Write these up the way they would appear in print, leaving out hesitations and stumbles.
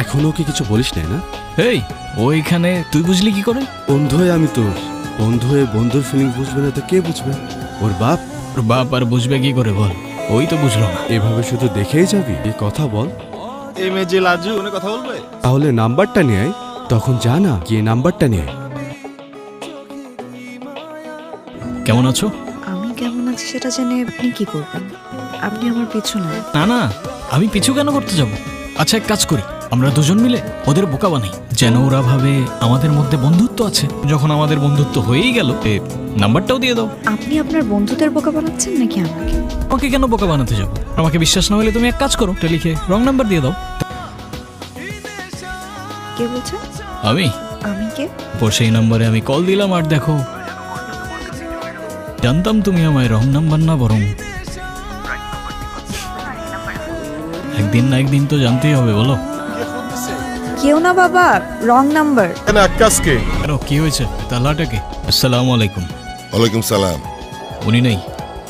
এখনো কি কিছু বলিস নাই না? এই ওইখানে তুই বুঝলি কি করে? বন্ধু হয়ে আমি তোর, বন্ধু হয়ে বন্ধুর ফিলিং বুঝবে না তো কে বুঝবে? ওর বাপ। ওর বাপ আর বুঝবে কি করে বল? ওই তো বুঝলো না। এভাবে শুধু দেখেই যাবি? এই কথা বল। এই মেয়ে যে লাজু, উনি কথা বলবে? তাহলে নাম্বারটা নিয়ে আয়। তখন যা না গিয়ে নাম্বারটা নিয়ে আয়। কেমন আছো? আমি কেমন আছি সেটা জেনে আপনি কি করবেন? আপনি আমার পিছু না। না না, আমি পিছু কেন করতে যাব? আচ্ছা এক কাজ করি, আমরা দুজন মিলে ওদের বোকা বানাই, যেন ওরা ভাবে আমাদের মধ্যে বন্ধুত্ব আছে। যখন আমাদের বন্ধুত্ব হয়েই গেল, নাম্বারটাও দিয়ে দাও। আপনি আপনার বন্ধুদের বোকা বানাচ্ছেন নাকি আমাকে? আমাকে কেন বোকা বানাতে যাবো? আমাকে বিশ্বাস না হলে তুমি এক কাজ করো, লিখে রং নাম্বার দিয়ে দাও। কে বলছেন? আমি আমি কে? পর সেই নাম্বারে আমি কল দিলাম আর দেখো, জানতাম তুমি আমায় রং নাম্বার না বরং একদিন না একদিন তো জানতেই হবে, বলো। কেউ না বাবা, রং নাম্বার। কেন আকাশকে? কেন কি হয়েছে? তাহলাটাকে আসসালামু আলাইকুম। ওয়ালাইকুম সালাম। উনি নেই,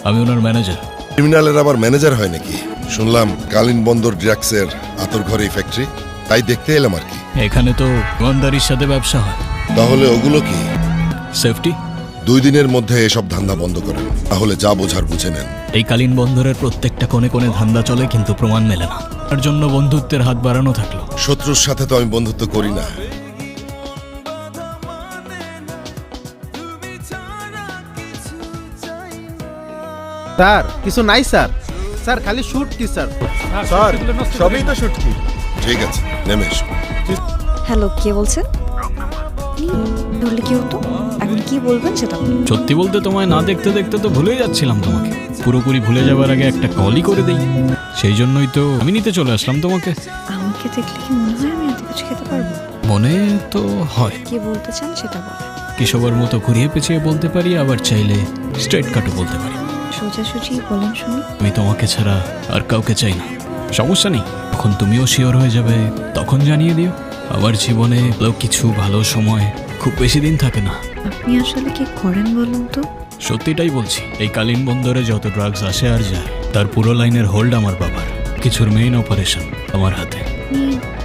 আমি ওনার ম্যানেজার। ক্রিমিনালের আবার ম্যানেজার হয় নাকি? শুনলাম কালিন বন্দর ড্রাগসের আতর ঘরেই ফ্যাক্টরি, তাই দেখতে এলাম আর কি। এখানে তো ইমানদারির সাথে ব্যবসা হয়। তাহলে ওগুলো কি? সেফটি। 2 দিনের মধ্যে এসব ধান্দা বন্ধ করেন, তাহলে যা বোঝার বুঝে নেন। এই কালীন বন্দরের প্রত্যেকটা কোণে কোণে ধান্দা চলে, কিন্তু প্রমাণ মেলে না। তার জন্য বন্ধুত্বের হাত বাড়ানো থাকলো। শত্রুর সাথে তো আমি বন্ধুত্ব করি না। স্যার কিছু নাই স্যার। স্যার খালি শুট কি স্যার? স্যার সবই তো শুটকি। ঠিক আছে, নেমে এসো। হ্যালো, কে বলছেন? বললে কি হতো? এখন কি বলবেন সেটা বলুন। সত্যি বলতে তোমায় না দেখতে দেখতে তো ভুলেই যাচ্ছিলাম তোমাকে। পুরোপুরি ভুলে যাবার আগে একটা কলই করে দেই, সেই জন্যই তো আমি নিতে চলে আসলাম তোমাকে। আমাকে দেখলে কি মনে হয় আমি এত কিছু খেতে পারবো? মনে তো হয়। কি বলতে চান সেটা বলেন। কি সবার মতো ঘুরিয়ে পেঁচিয়ে বলতে পারি, আবার চাইলে স্ট্রেট কাটও বলতে পারি। সোজাসুজি বলেন শুনি। আমি তোমাকে ছাড়া আর কাউকে চাই না। সমস্যা নেই, যখন তুমিও শিওর হয়ে যাবে তখন জানিয়ে দিও। আমার জীবনে কিছু ভালো সময় খুব বেশি দিন থাকে না। আপনি আসলে কি করেন বলুন তো? সত্যিটাই বলছি, এই কালীন বন্দরে যত ড্রাগস আসে আর যায়, তার পুরো লাইনের হোল্ড আমার বাবার। কিছুর মেইন অপারেশন আমার হাতে। আপনি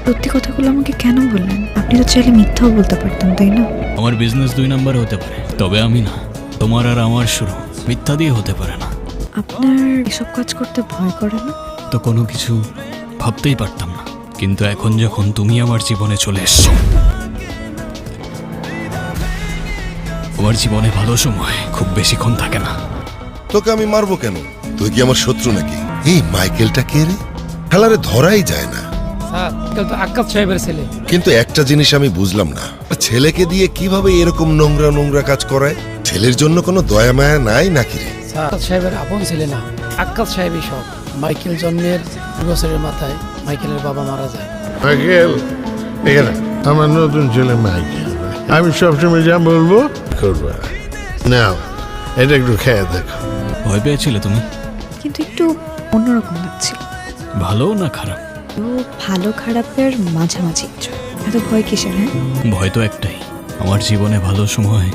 সত্যি কথাগুলো আমাকে কেন বললেন? আপনি তো চাইলে মিথ্যাও বলতে পারতেন, তাই না? আমার বিজনেস 2 নাম্বার হতে পারে, তবে আমি না। তোমার আর আমার শুরু মিথ্যা দিয়ে হতে পারে না। আপনার এসব কাজ করতে ভয় করে না? তো কোনো কিছু ভাবতেই পারতাম না, কিন্তু এখন যখন তুমি আমার জীবনে চলে এসছো, আমার জীবনে ভালো সময় খুব বেশিক্ষণ থাকে না। তোকে আমি মারবো কেন? তুই কি আমার শত্রু নাকি? এই মাইকেলটা কে রে? খেলারে ধরাই যায় না। স্যার এটা তো আক্কাস সাহেবের ছেলে। কিন্তু একটা জিনিস আমি বুঝলাম না, ছেলেকে দিয়ে কিভাবে এরকম নোংরা নোংরা কাজ করায়? ছেলের জন্য কোনো দয়া মায়া নাই নাকি রে? স্যার আক্কাস সাহেবের আপন ছেলে না, আক্কাস সাহেবই সব। মাইকেল জন্মের 2 বছরের মাথায় মাইকেলের বাবা মারা যায়। মাইকেল, এখানে আমার নতুন ছেলে মাইকেল। আমি সবসময় যা বলবো করবা। নাও এটা একটু খেয়ে দেখো। ভয় পেয়েছিলে তুমি? কিন্তু একটু অন্যরকম লাগছিল। ভালো না খারাপ? তো ভালো খারাপের মাঝামাঝি। এত ভয় কিসের? হ্যাঁ, ভয় তো একটাই, আমার জীবনে ভালো সময়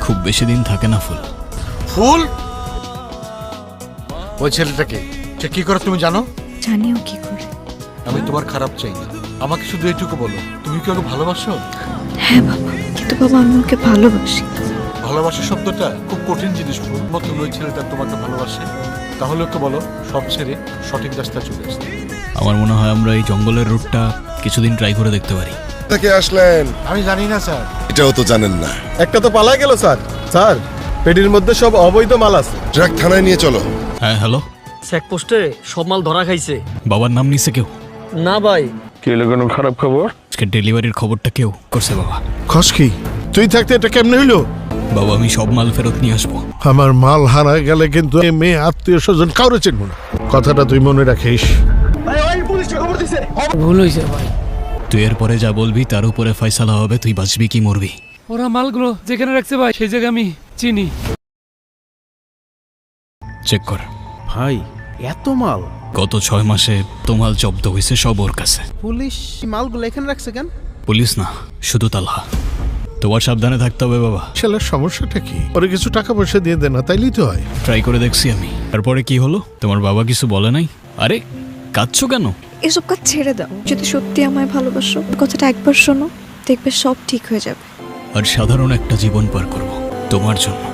খুব বেশি দিন থাকে না। ফুল ফুল? ওই ছেলেটাকে সে কি করে তুমি জানো? জানিও কি করে? আমি তোমার খারাপ চাই না, আমাকে শুধু এইটুকু বলো, তুমি কি ওকে ভালোবাসো? হ্যাঁ বাবা, কিন্তু বাবা আমি ওকে ভালোবাসি। ভালোবাসা শব্দটা খুব কঠিন জিনিস। ফুল মতন ওই ছেলেটা তোমাকে ভালোবাসে, তাহলে ওকে বলো সব ছেড়ে সঠিক রাস্তায় চলে আসতে। আমার মনে হয় আমরা এই জঙ্গলের রুটটা কিছুদিন ট্রাই করে দেখতে পারি। তাকে আসলেন? আমি জানি না স্যার। এটাও তো জানেন না? একটা তো পালা গেল স্যার। স্যার পেটির মধ্যে সব অবৈধ মাল আছে। ট্রাক থানায় নিয়ে চলো। হ্যাঁ হ্যালো, চেকপোস্টে সব মাল ধরা খাইছে। বাবার নাম নিছে কেউ? না ভাই। কি হলো, কোনো খারাপ খবর? আজকে ডেলিভারির খবরটা কেউ করছে বাবা। খস কি? তুই থাকতে এটা কেমনে হইলো? বাবা আমি সব মাল ফেরত নিয়ে আসবো। আমার মাল হারা গেলে কিন্তু এই মেয়ে আত্মীয় স্বজন কাউরে চিনব না, কথাটা তুই মনে রাখিস। ভুল হয়েছে ভাই। তুই এরপরে যা বলবি তার উপরে ফয়সালা হবে, তুই বাঁচবি কি মরবি। ওরা মালগুলো যেখানে রাখছে ভাই সেই জায়গা আমি চিনি। চেক কর। ভাই এত মাল? গত 6 মাসে তোমাল জব্দ হয়েছে সব ওর কাছে। পুলিশ মালগুলো এখানে রাখছে কেন? পুলিশ না, শুধু তালহা। তোমার সাবধানে থাকতে হবে বাবা। ছেলের সমস্যাটা কি? ওরে কিছু টাকা পয়সা দিয়ে দে না, তাইলেই তো হয়। ট্রাই করে দেখছি আমি। তারপরে কি হলো? তোমার বাবা কিছু বলে নাই? আরে কাঁদছো কেন? এসব কাজ ছেড়ে দাও। যদি সত্যি আমায় ভালোবাসো, কথাটা একবার শোনো, দেখবে সব ঠিক হয়ে যাবে। আর সাধারণ একটা জীবন পার করব তোমার জন্য।